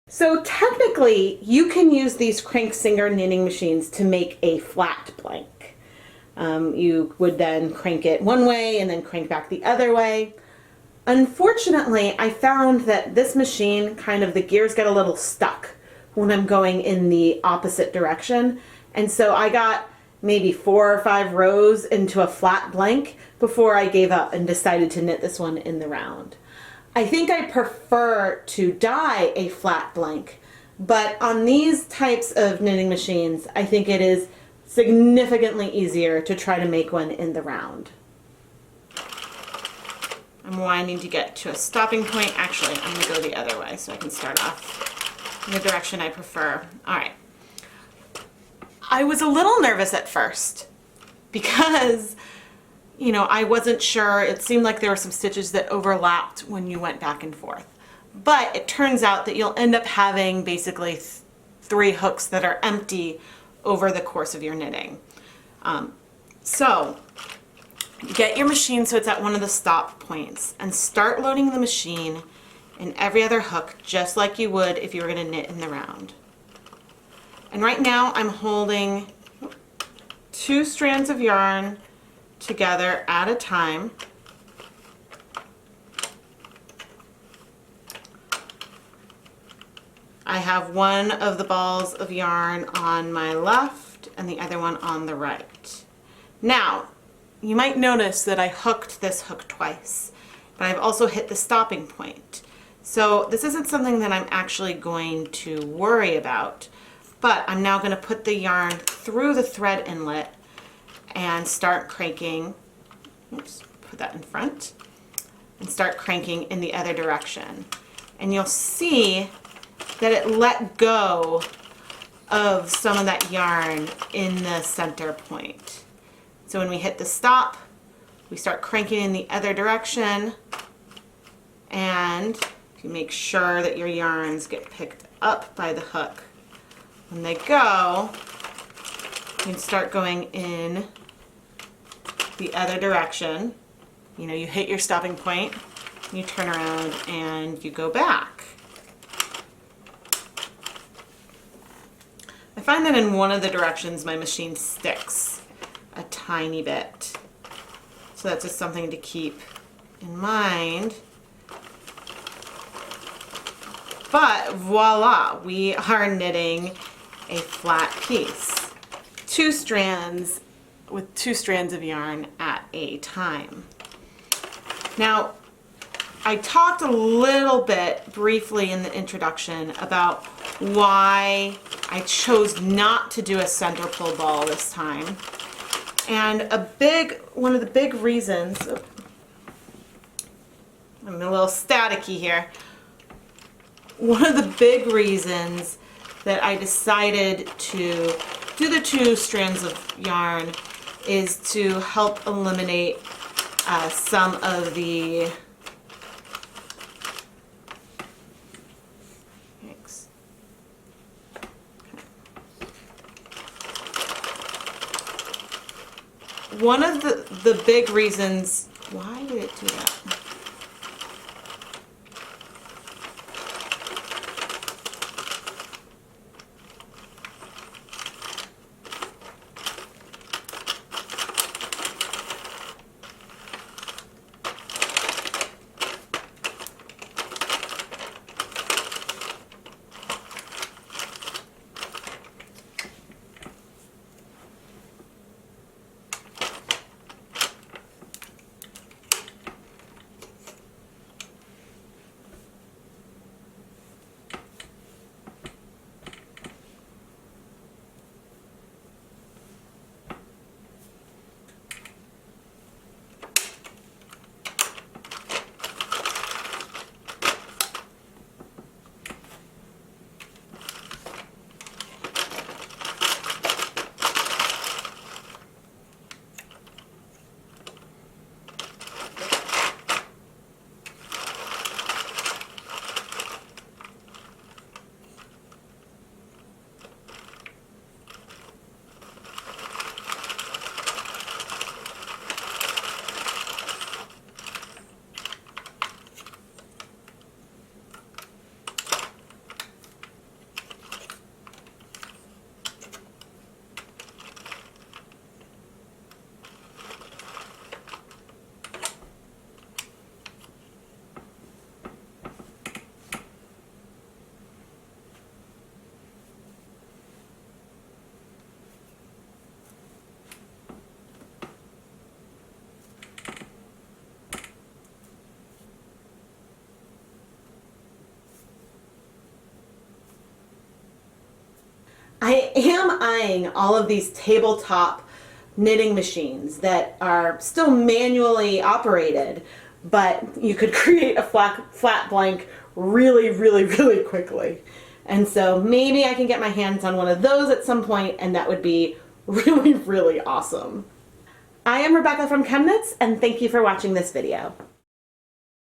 So technically, you can use these crank singer knitting machines to make a flat blank. You would then crank it one way and then crank back the other way. Unfortunately, I found that this machine, the gears get a little stuck when I'm going in the opposite direction. And so I got maybe 4 or 5 rows into a flat blank before I gave up and decided to knit this one in the round. I think I prefer to dye a flat blank, but on these types of knitting machines, I think it is significantly easier to try to make one in the round. I'm winding to get to a stopping point. Actually, I'm going to go the other way so I can start off in the direction I prefer. All right. I was a little nervous at first because, I wasn't sure. It seemed like there were some stitches that overlapped when you went back and forth. But it turns out that you'll end up having basically 3 hooks that are empty over the course of your knitting. So get your machine so it's at one of the stop points and start loading the machine in every other hook just like you would if you were going to knit in the round. And right now I'm holding 2 strands of yarn together at a time. I have one of the balls of yarn on my left and the other one on the right. Now, you might notice that I hooked this hook twice, but I've also hit the stopping point. So this isn't something that I'm actually going to worry about, but I'm now going to put the yarn through the thread inlet and start cranking. Oops, put that in front. And start cranking in the other direction. And you'll see that it let go of some of that yarn in the center point. So when we hit the stop, we start cranking in the other direction, and you make sure that your yarns get picked up by the hook. When they go, you can start going in the other direction. You hit your stopping point, you turn around, and you go back. I find that in one of the directions my machine sticks a tiny bit. So that's just something to keep in mind. But voila, we are knitting a flat piece. 2 strands with 2 strands of yarn at a time. Now, I talked a little bit briefly in the introduction about why I chose not to do a center pull ball this time. And one of the big reasons, I'm a little staticky here. One of the big reasons that I decided to do the 2 strands of yarn is to help eliminate some of the one of the big reasons. Why did it do that? I am eyeing all of these tabletop knitting machines that are still manually operated, but you could create a flat blank really, really, really quickly. And so maybe I can get my hands on one of those at some point, and that would be really, really awesome. I am Rebecca from ChemKnits, and thank you for watching this video.